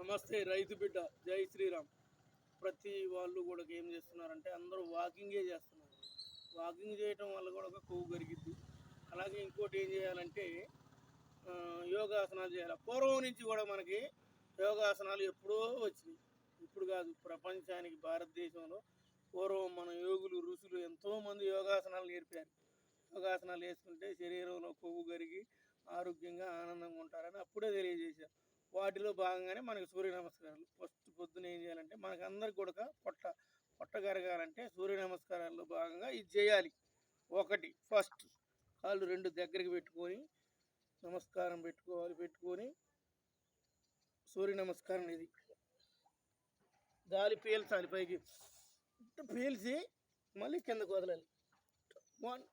నమస్తే రైతు బిడ్డ, జై శ్రీరామ్. ప్రతి వాళ్ళు కూడా ఏం చేస్తున్నారంటే అందరూ వాకింగే చేస్తున్నారు. వాకింగ్ చేయటం వల్ల కూడా ఒక కొవ్వు కరిగిద్ది. అలాగే ఇంకోటి ఏం చేయాలంటే యోగాసనాలు చేయాలి. పూర్వం నుంచి కూడా మనకి యోగాసనాలు ఎప్పుడో వచ్చినాయి, ఇప్పుడు కాదు. ప్రపంచానికి భారతదేశంలో పూర్వం మన యోగులు ఋషులు ఎంతోమంది యోగాసనాలు నేర్పారు. యోగాసనాలు వేసుకుంటే శరీరంలో కొవ్వు కరిగి ఆరోగ్యంగా ఆనందంగా ఉంటారని అప్పుడే తెలియజేశారు. వాటిలో భాగంగానే మనకి సూర్య నమస్కారాలు. ఫస్ట్ పొద్దున ఏం చేయాలంటే మనకు అందరికి కూడా పొట్ట కరగాలంటే సూర్య నమస్కారాల్లో భాగంగా ఇది చేయాలి. ఒకటి, ఫస్ట్ కాళ్ళు రెండు దగ్గరికి పెట్టుకొని నమస్కారం పెట్టుకొని సూర్య నమస్కారం ఇది గాలి పీల్చాలి, పైకి పీల్చి మళ్ళీ కిందకు వదలాలి. 1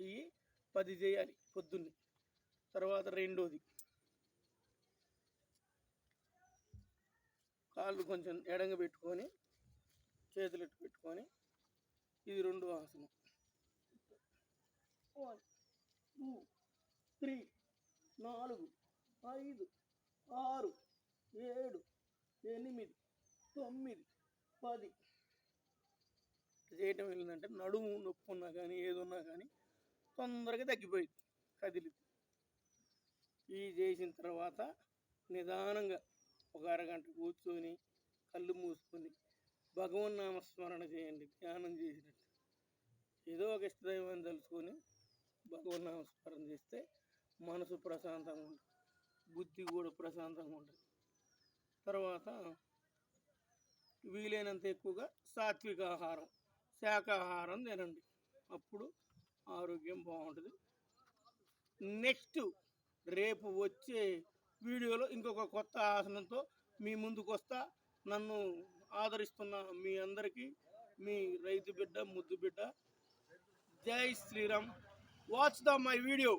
ఇవి 10 చేయాలి పొద్దున్నే. తర్వాత రెండోది, కాళ్ళు కొంచెం ఎడంగా పెట్టుకొని చేతులు పెట్టుకొని ఇది రెండు ఆసనం. 1 2 3 4 5 6 7 8 9 10 చేయటం వెళ్ళిందంటే నడుము నొప్పి ఉన్నా కానీ ఏదున్నా కానీ తొందరగా తగ్గిపోయింది, కదిలి. ఇవి చేసిన తర్వాత నిదానంగా ఒక అరగంట కూర్చొని కళ్ళు మూసుకొని భగవన్నామస్మరణ చేయండి. ధ్యానం చేసినట్టు ఏదో ఒక ఇష్టదైవాన్ని తలుచుకొని భగవన్నామస్మరణ చేస్తే మనసు ప్రశాంతంగా ఉంటుంది, బుద్ధి కూడా ప్రశాంతంగా ఉంటుంది. తర్వాత వీలైనంత ఎక్కువగా సాత్విక ఆహారం, శాకాహారం తినండి, అప్పుడు ఆరోగ్యం బాగుంటుంది. నెక్స్ట్ రేపు వచ్చే వీడియోలో ఇంకొక కొత్త ఆసనంతో మీ ముందుకు వస్తా. నన్ను ఆదరిస్తున్న మీ అందరికీ మీ రైతు బిడ్డ, ముద్దు బిడ్డ. జై శ్రీరామ్. Watch my video.